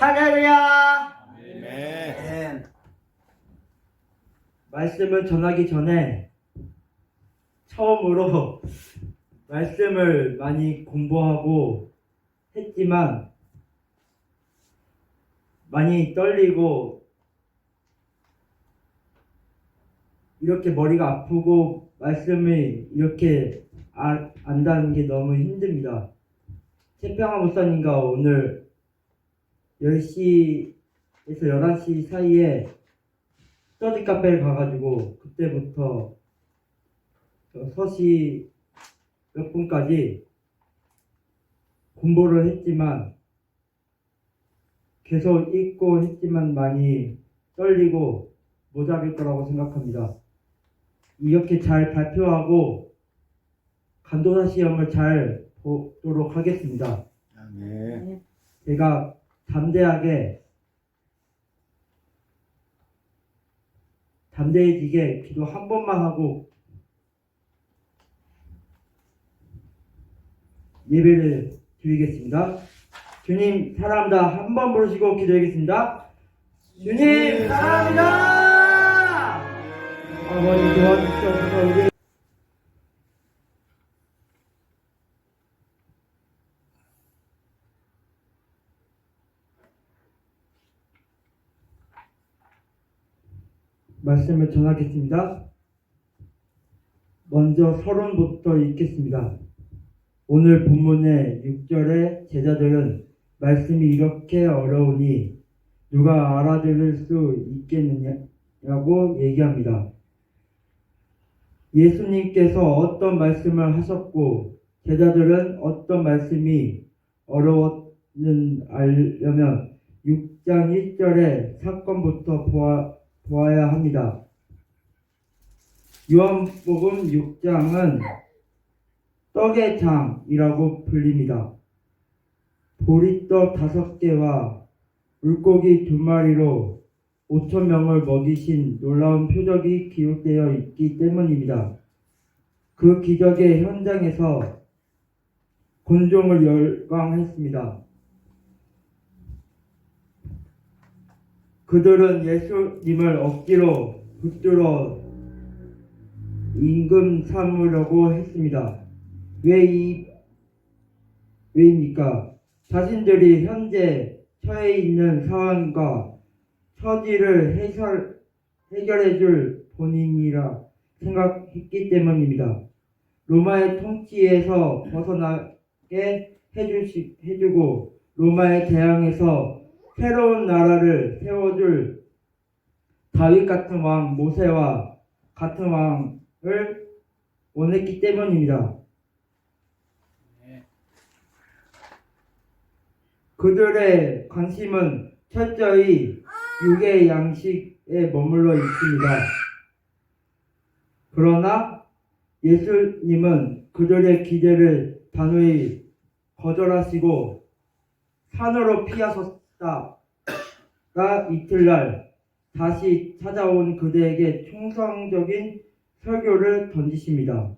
할렐루야. 아멘. 말씀을 전하기 전에 처음으로 말씀을 많이 공부하고 했지만 많이 떨리고 이렇게 머리가 아프고 말씀을 이렇게 안다는 게 너무 힘듭니다. 태평아 목사님과 오늘 10시에서 11시 사이에 스터디 카페를 가가지고 그때부터 3시 몇 분까지 공부를 했지만 계속 읽고 했지만 많이 떨리고 모자랄 거라고 생각합니다. 이렇게 잘 발표하고 간도사 시험을 잘 보도록 하겠습니다. 아멘. 제가 담대해지게 기도 한 번만 하고 예배를 드리겠습니다. 주님 사랑합니다. 한 번 부르시고 기도하겠습니다. 주님 사랑합니다. 아버지 도와주시옵소서. 우리 말씀을 전하겠습니다. 먼저 서론부터 읽겠습니다. 오늘 본문의 6절에 제자들은 말씀이 이렇게 어려우니 누가 알아들을 수 있겠느냐고 얘기합니다. 예수님께서 어떤 말씀을 하셨고 제자들은 어떤 말씀이 어려웠는 알려면 6장 1절의 사건부터 보아야 합니다. 요한복음 6장은 떡의 장이라고 불립니다. 보리떡 5개와 물고기 2마리로 5,000명을 먹이신 놀라운 표적이 기록되어 있기 때문입니다. 그 기적의 현장에서 군종을 열광했습니다. 그들은 예수님을 억지로 붙들어 임금 삼으려고 했습니다. 왜입니까? 자신들이 현재 처해 있는 상황과 처지를 해결해 줄 본인이라 생각했기 때문입니다. 로마의 통치에서 벗어나게 해주고 로마의 재앙에서 새로운 나라를 세워줄 다윗 같은 왕, 모세와 같은 왕을 원했기 때문입니다. 그들의 관심은 철저히 육의 양식에 머물러 있습니다. 그러나 예수님은 그들의 기대를 단호히 거절하시고 산으로 피하셨다가 이틀날 다시 찾아온 그대에게 충성적인 설교를 던지십니다.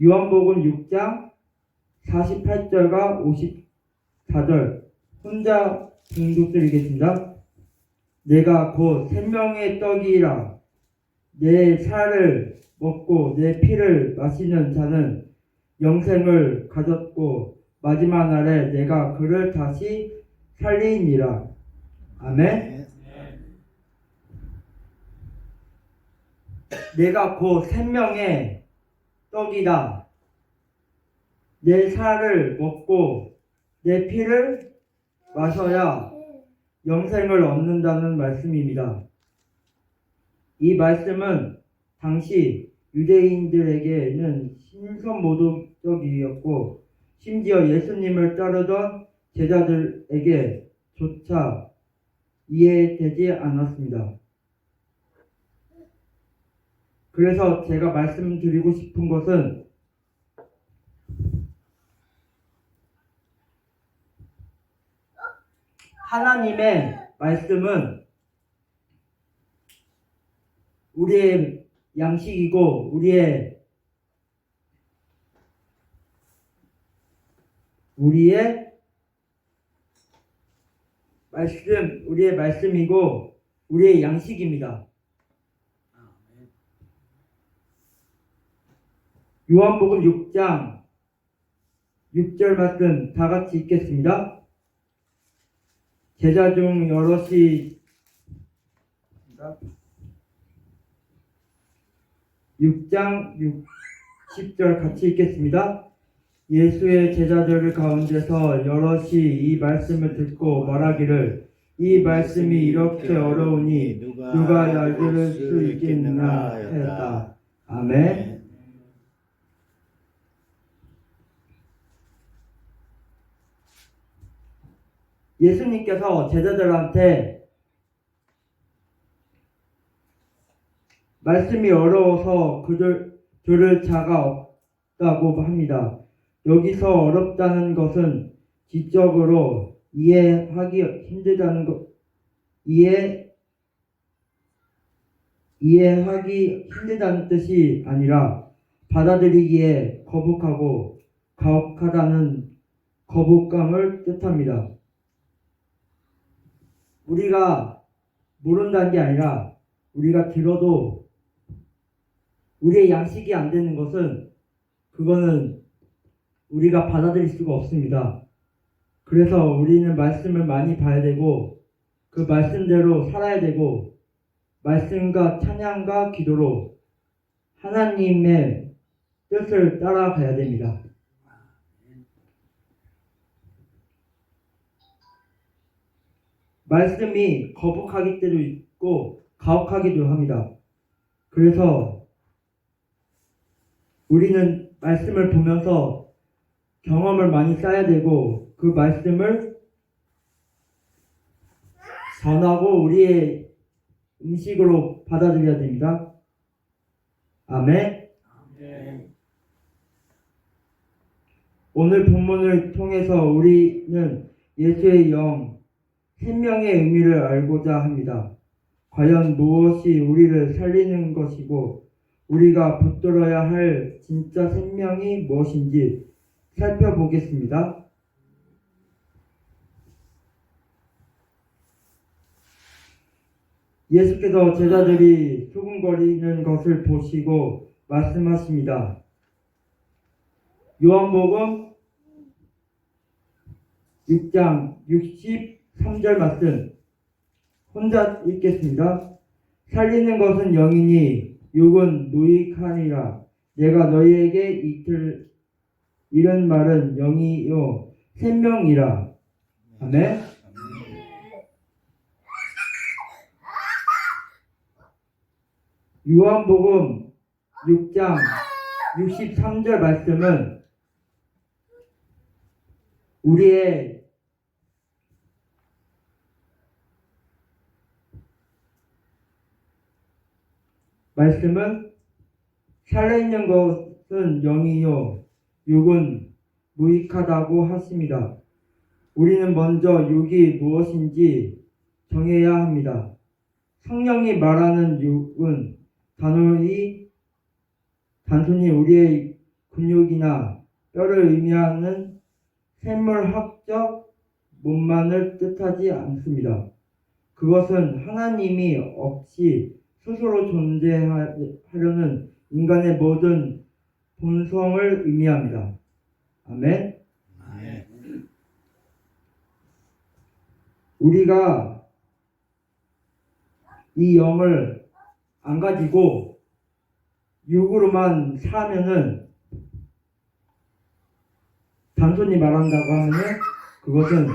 요한복음 6장 48절과 54절 혼자 봉독드리겠습니다. 내가 곧 생명의 떡이라 내 살을 먹고 내 피를 마시는 자는 영생을 가졌고 마지막 날에 내가 그를 다시 살리니라. 아멘. 내가 곧 생명의 떡이다. 내 살을 먹고 내 피를 마셔야 영생을 얻는다는 말씀입니다. 이 말씀은 당시 유대인들에게는 신선모독적이었고 심지어 예수님을 따르던 제자들에게조차 이해되지 않았습니다. 그래서 제가 말씀드리고 싶은 것은 하나님의 말씀은 우리의 양식이고 우리의 우리의 말씀이고 우리의 양식입니다. 요한복음 6장 6절 말씀 다 같이 읽겠습니다. 제자 중 여럿이 6장 60절 같이 읽겠습니다. 예수의 제자들 가운데서 여럿이 이 말씀을 듣고 말하기를 이 말씀이 이렇게 어려우니 누가 알릴 수 있겠느냐 하였다. 아멘. 예수님께서 제자들한테 말씀이 어려워서 들을 자가 없다고 합니다. 여기서 어렵다는 것은 지적으로 이해하기 힘들다는 뜻이 아니라 받아들이기에 거북하고 가혹하다는 거부감을 뜻합니다. 우리가 모른다는 게 아니라 우리가 들어도 우리의 양식이 안 되는 것은 그거는 우리가 받아들일 수가 없습니다. 그래서 우리는 말씀을 많이 봐야 되고 그 말씀대로 살아야 되고 말씀과 찬양과 기도로 하나님의 뜻을 따라가야 됩니다. 말씀이 거북하기 때도 있고 가혹하기도 합니다. 그래서 우리는 말씀을 보면서 경험을 많이 쌓아야 되고 그 말씀을 전하고 우리의 음식으로 받아들여야 됩니다. 아멘. 오늘 본문을 통해서 우리는 예수의 영, 생명의 의미를 알고자 합니다. 과연 무엇이 우리를 살리는 것이고 우리가 붙들어야 할 진짜 생명이 무엇인지 살펴보겠습니다. 예수께서 제자들이 수군거리는 것을 보시고 말씀하십니다. 요한복음 6장 63절 말씀 혼자 읽겠습니다. 살리는 것은 영이니 육은 무익하니라. 내가 너희에게 이런 말은 영이요 생명이라. 아멘. 요한복음 6장 63절 말씀은 우리의 말씀은 살아있는 것은 영이요 육은 무익하다고 하십니다. 우리는 먼저 육이 무엇인지 정해야 합니다. 성령이 말하는 육은 단순히 우리의 근육이나 뼈를 의미하는 생물학적 몸만을 뜻하지 않습니다. 그것은 하나님이 없이 스스로 존재하려는 인간의 모든 본성을 의미합니다. 아멘. 우리가 이 영을 안 가지고 육으로만 사면은 단순히 말한다고 하면 그것은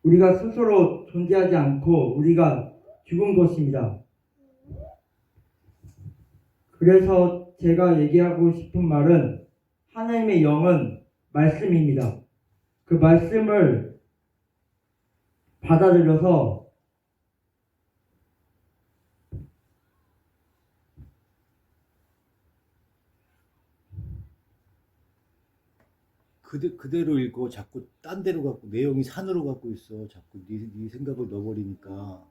우리가 스스로 존재하지 않고 우리가 죽은 것입니다. 그래서 제가 얘기하고 싶은 말은 하나님의 영은 말씀입니다. 그 말씀을 받아들여서 그대로 읽고 자꾸 딴 데로 갖고 내용이 산으로 갖고 있어. 자꾸 네 생각을 넣어버리니까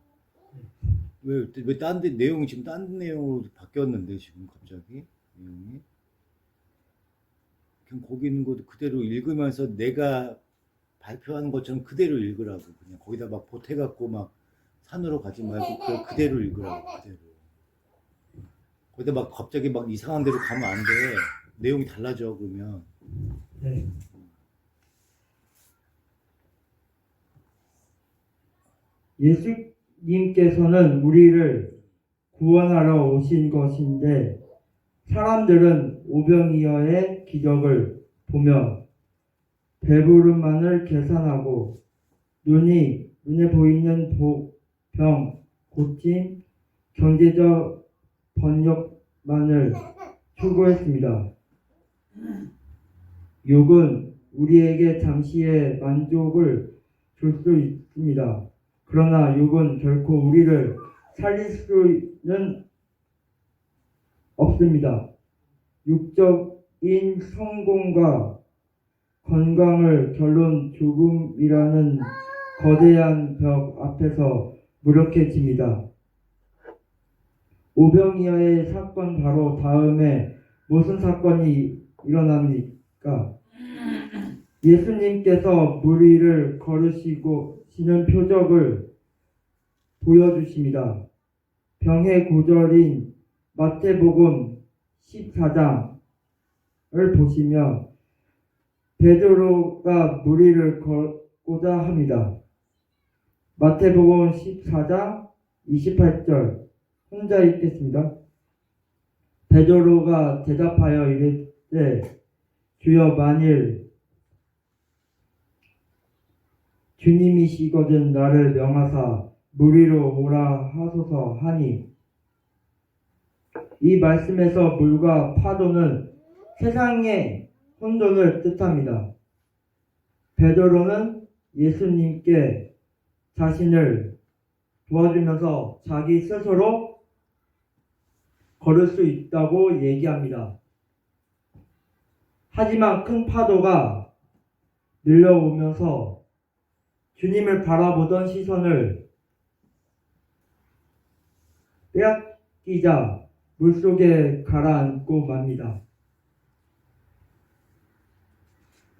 왜 딴 데 내용이 지금 딴 내용으로 바뀌었는데 지금 갑자기 내용이 그냥 거기 있는 것도 그대로 읽으면서 내가 발표하는 것처럼 그대로 읽으라고. 그냥 거기다 막 보태갖고 막 산으로 가지 말고 그걸 그대로 읽으라고. 그대로. 거기다 막 갑자기 막 이상한 데로 가면 안 돼. 내용이 달라져 그러면. 네. 예수님께서는 우리를 구원하러 오신 것인데 사람들은 오병이어의 기적을 보며 배부름만을 계산하고 눈에 보이는 병, 고침, 경제적 번역만을 추구했습니다. 욕은 우리에게 잠시의 만족을 줄 수 있습니다. 그러나 욕은 결코 우리를 살릴 수는 없습니다. 육적인 성공과 건강을 결론 죽음이라는 거대한 벽 앞에서 무력해집니다. 오병이어의 사건 바로 다음에 무슨 사건이 일어납니까? 예수님께서 무리를 걸으시는 표적을 보여주십니다. 병의 고절인 마태복음 14장을 보시면 베드로가 무리를 걷고자 합니다. 마태복음 14장 28절 혼자 읽겠습니다. 베드로가 대답하여 이르되 주여 만일 주님이시거든 나를 명하사 무리로 오라 하소서 하니 이 말씀에서 물과 파도는 세상의 혼돈을 뜻합니다. 베드로는 예수님께 자신을 도와주면서 자기 스스로 걸을 수 있다고 얘기합니다. 하지만 큰 파도가 밀려오면서 주님을 바라보던 시선을 빼앗기자 물속에 가라앉고 맙니다.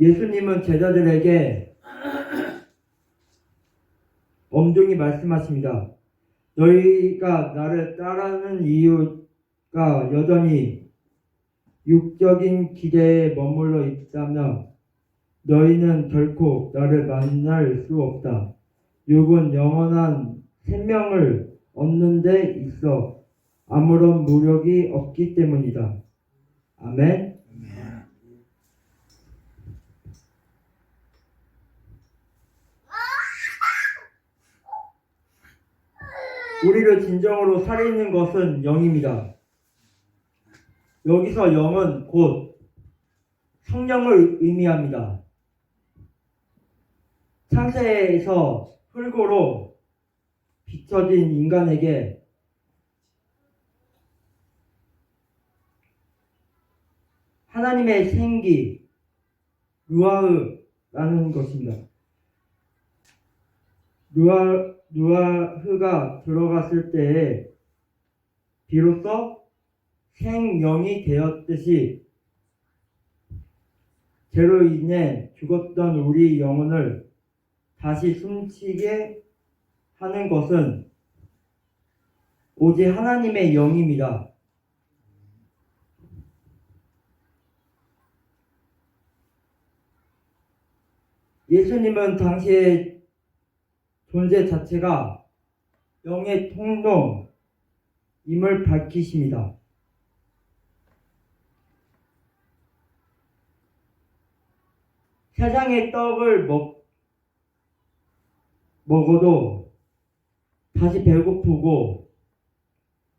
예수님은 제자들에게 엄중히 말씀하십니다. 너희가 나를 따르는 이유가 여전히 육적인 기대에 머물러 있다면 너희는 결코 나를 만날 수 없다. 육은 영원한 생명을 얻는 데 있어 아무런 무력이 없기 때문이다. 아멘. 우리를 진정으로 살리는 것은 영입니다. 여기서 영은 곧 성령을 의미합니다. 창세에서 흙으로 비춰진 인간에게 하나님의 생기, 루아흐라는 것입니다. 루아흐가 들어갔을 때에 비로소 생명이 되었듯이 죄로 인해 죽었던 우리 영혼을 다시 숨쉬게 하는 것은 오직 하나님의 영입니다. 예수님은 당시의 존재 자체가 영의 통로임을 밝히십니다. 세상의 떡을 먹어도 다시 배고프고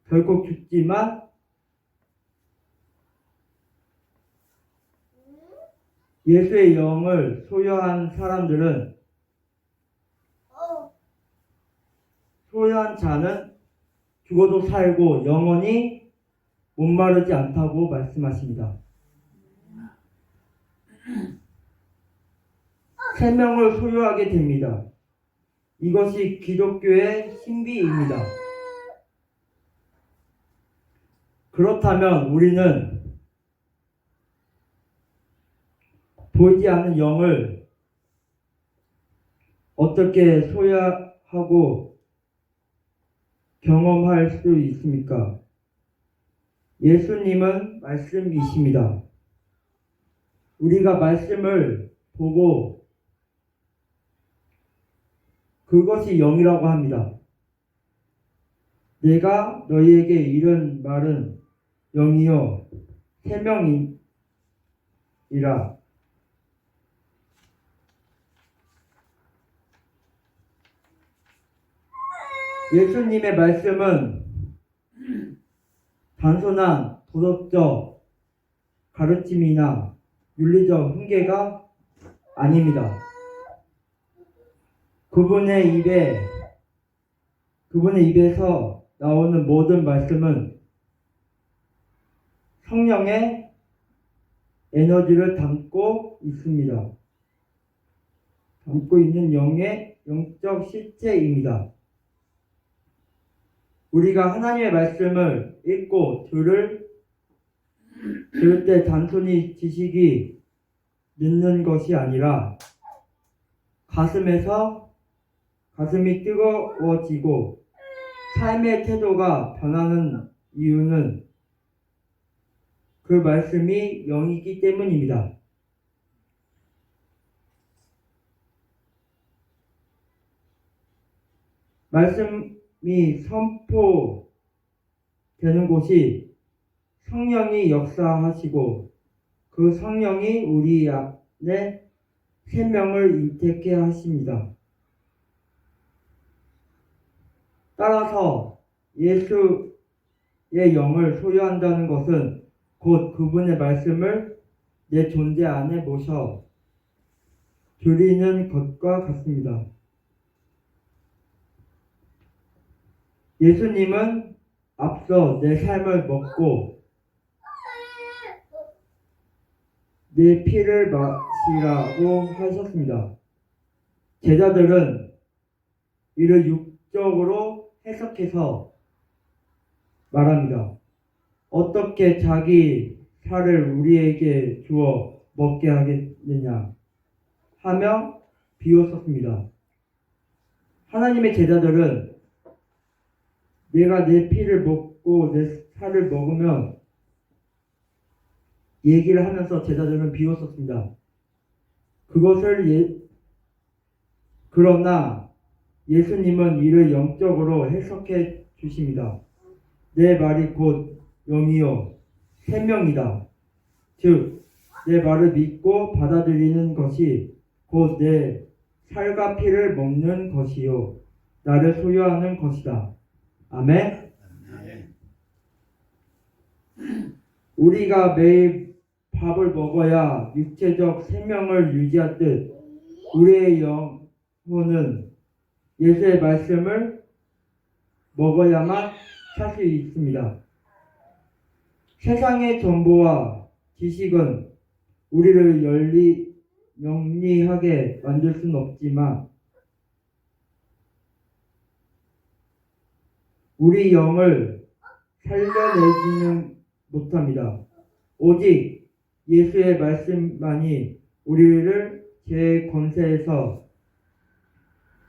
결국 죽지만 예수의 영을 소유한 사람들은 소유한 자는 죽어도 살고 영원히 목마르지 않다고 말씀하십니다. 생명을 소유하게 됩니다. 이것이 기독교의 신비입니다. 그렇다면 우리는 보이지 않는 영을 어떻게 소유하고 경험할 수 있습니까? 예수님은 말씀이십니다. 우리가 말씀을 보고 그것이 영이라고 합니다. 내가 너희에게 이른 말은 영이요 생명이라. 예수님의 말씀은 단순한 도덕적 가르침이나 윤리적 훈계가 아닙니다. 그분의 입에서 나오는 모든 말씀은 성령의 에너지를 담고 있습니다. 담고 있는 영적 실제입니다. 우리가 하나님의 말씀을 읽고 들을 때 단순히 지식이 듣는 것이 아니라 가슴이 뜨거워지고 삶의 태도가 변하는 이유는 그 말씀이 영이기 때문입니다. 말씀이 선포되는 곳이 성령이 역사하시고 그 성령이 우리 안에 생명을 인택해 하십니다. 따라서 예수의 영을 소유한다는 것은 곧 그분의 말씀을 내 존재 안에 모셔 드리는 것과 같습니다. 예수님은 앞서 내 삶을 먹고 내 피를 마시라고 하셨습니다. 제자들은 이를 육적으로 해석해서 말합니다. 어떻게 자기 살을 우리에게 주어 먹게 하겠느냐 하며 비웃었습니다. 하나님의 제자들은 내가 내 피를 먹고 내 살을 먹으면 얘기를 하면서 제자들은 비웃었습니다. 그러나 예수님은 이를 영적으로 해석해 주십니다. 내 말이 곧 영이요 생명이다. 즉 내 말을 믿고 받아들이는 것이 곧 내 살과 피를 먹는 것이요 나를 소유하는 것이다. 아멘. 우리가 매일 밥을 먹어야 육체적 생명을 유지하듯 우리의 영혼은 예수의 말씀을 먹어야만 살 수 있습니다. 세상의 정보와 지식은 우리를 영리하게 만들 수는 없지만 우리 영을 살려내지는 못합니다. 오직 예수의 말씀만이 우리를 죄의 권세에서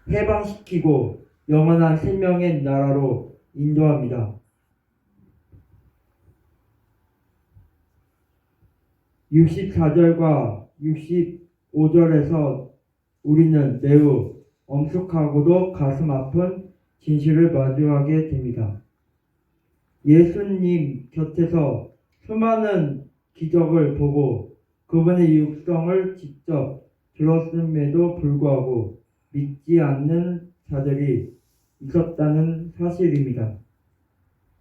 해방시키고 영원한 생명의 나라로 인도합니다. 64절과 65절에서 우리는 매우 엄숙하고도 가슴 아픈 진실을 마주하게 됩니다. 예수님 곁에서 수많은 기적을 보고 그분의 육성을 직접 들었음에도 불구하고 믿지 않는 자들이 있었다는 사실입니다.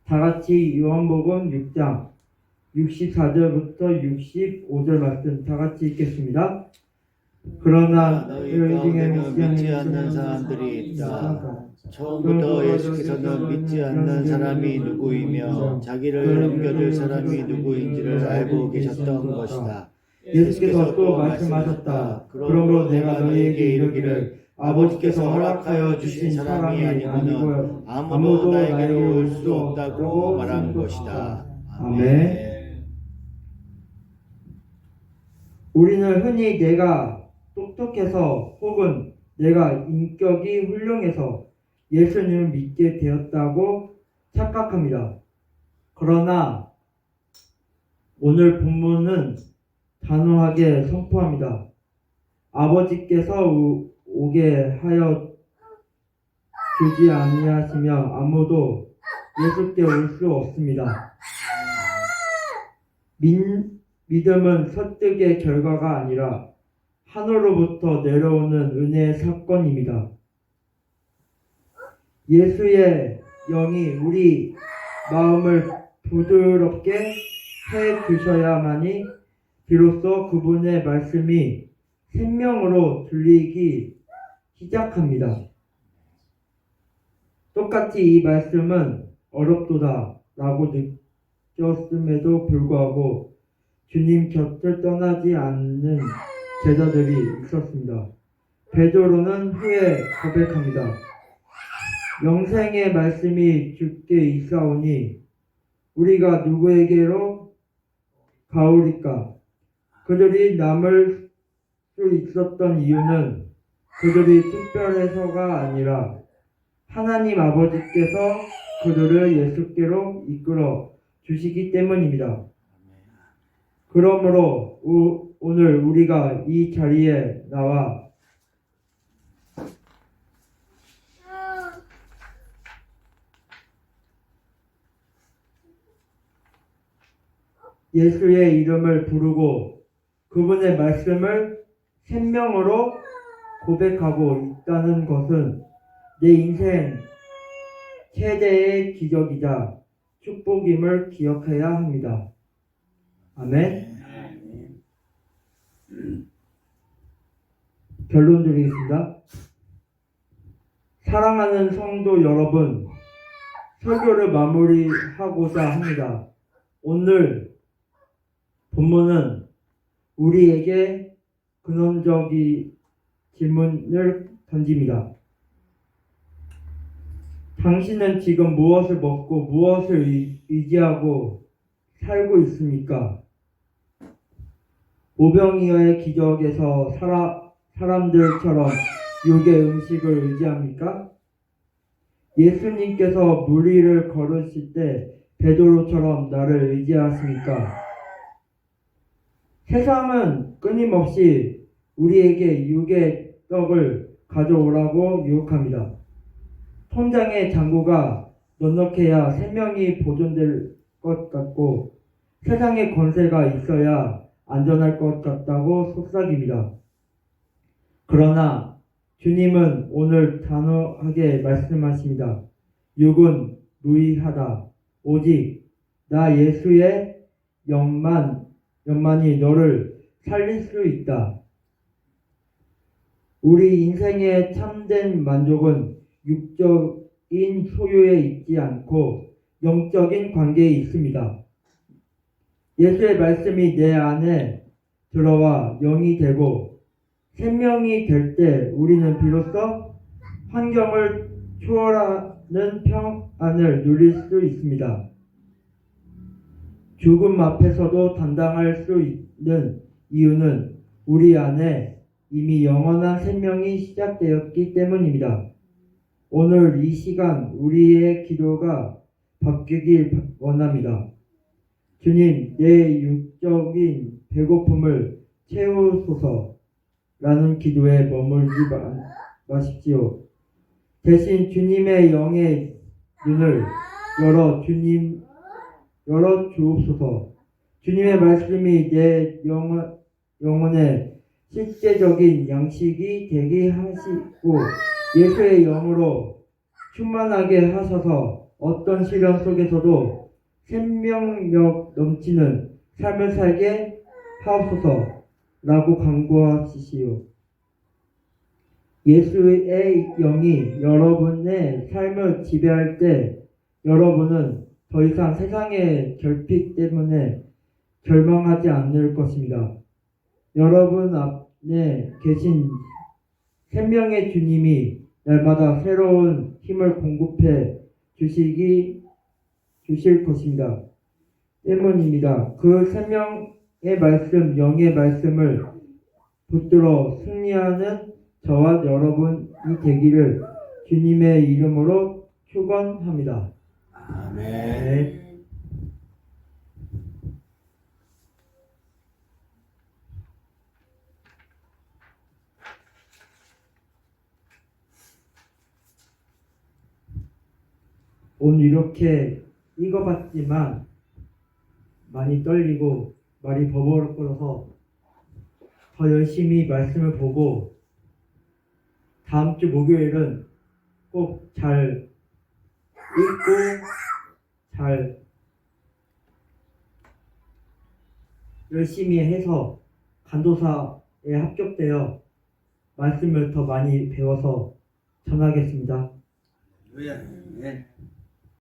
다같이 요한복음 6장 64절부터 65절 말씀 다같이 읽겠습니다. 그러나 너희 가운데는 믿지 않는 사람들이 있다. 처음부터 예수께서는 믿지 않는 사람이 누구이며 자기를 넘겨줄 사람이 누구인지를 알고 계셨던 것이다. 예수께서 또 말씀하셨다. 그러므로 내가 너희에게 이르기를 아버지께서 허락하여 주신 사람이 아니고는 아무도 나에게로 올 수 없다고 말한 것이다. 아멘. 우리는 흔히 내가 똑똑해서 혹은 내가 인격이 훌륭해서 예수님을 믿게 되었다고 착각합니다. 그러나 오늘 본문은 단호하게 선포합니다. 아버지께서 오게 하여 주지 아니하시며 아무도 예수께 올 수 없습니다. 믿음은 설득의 결과가 아니라 하늘로부터 내려오는 은혜의 사건입니다. 예수의 영이 우리 마음을 부드럽게 해 주셔야만이 비로소 그분의 말씀이 생명으로 들리기 시작합니다. 똑같이 이 말씀은 어렵도다 라고 느꼈음에도 불구하고 주님 곁을 떠나지 않는 제자들이 있었습니다. 베드로는 후에 고백합니다. 영생의 말씀이 주께 있사오니 우리가 누구에게로 가오리까? 그들이 남을 수 있었던 이유는 그들이 특별해서가 아니라 하나님 아버지께서 그들을 예수께로 이끌어 주시기 때문입니다. 그러므로 오늘 우리가 이 자리에 나와 예수의 이름을 부르고 그분의 말씀을 생명으로 고백하고 있다는 것은 내 인생 최대의 기적이자 축복임을 기억해야 합니다. 아멘. 결론 드리겠습니다. 사랑하는 성도 여러분, 설교를 마무리하고자 합니다. 오늘 본문은 우리에게 근원적인 질문을 던집니다. 당신은 지금 무엇을 먹고 무엇을 의지하고 살고 있습니까? 오병이어의 기적에서 사람들처럼 육의 음식을 의지합니까? 예수님께서 물 위를 걸으실 때 베드로처럼 나를 의지하십니까? 세상은 끊임없이 우리에게 육의 떡을 가져오라고 유혹합니다. 통장에 잔고가 넉넉해야 생명이 보존될 것 같고 세상에 권세가 있어야 안전할 것 같다고 속삭입니다. 그러나 주님은 오늘 단호하게 말씀하십니다. 육은 무의하다. 오직 나 예수의 영만이 너를 살릴 수 있다. 우리 인생의 참된 만족은 육적인 소유에 있지 않고 영적인 관계에 있습니다. 예수의 말씀이 내 안에 들어와 영이 되고 생명이 될 때 우리는 비로소 환경을 초월하는 평안을 누릴 수 있습니다. 죽음 앞에서도 당당할 수 있는 이유는 우리 안에 이미 영원한 생명이 시작되었기 때문입니다. 오늘 이 시간 우리의 기도가 바뀌길 원합니다. 주님, 내 육적인 배고픔을 채우소서라는 기도에 머물지 마십시오. 대신 주님의 영의 눈을 열어 주옵소서. 주님의 말씀이 내 영혼의 실제적인 양식이 되게 하시고 예수의 영으로 충만하게 하셔서 어떤 시련 속에서도 생명력 넘치는 삶을 살게 하옵소서라고 간구하시오. 예수의 영이 여러분의 삶을 지배할 때 여러분은 더 이상 세상의 결핍 때문에 절망하지 않을 것입니다. 여러분 안에 계신 생명의 주님이 날마다 새로운 힘을 공급해 주실 것입니다. 때문입니다. 그 말씀, 영의 말씀을 붙들어 승리하는 저와 여러분이 되기를 주님의 이름으로 축원합니다. 아멘. 오늘 이렇게 읽어봤지만 많이 떨리고 말이 버벅거려서 더 열심히 말씀을 보고 다음 주 목요일은 꼭 잘 읽고 잘 열심히 해서 간도사에 합격되어 말씀을 더 많이 배워서 전하겠습니다. 네.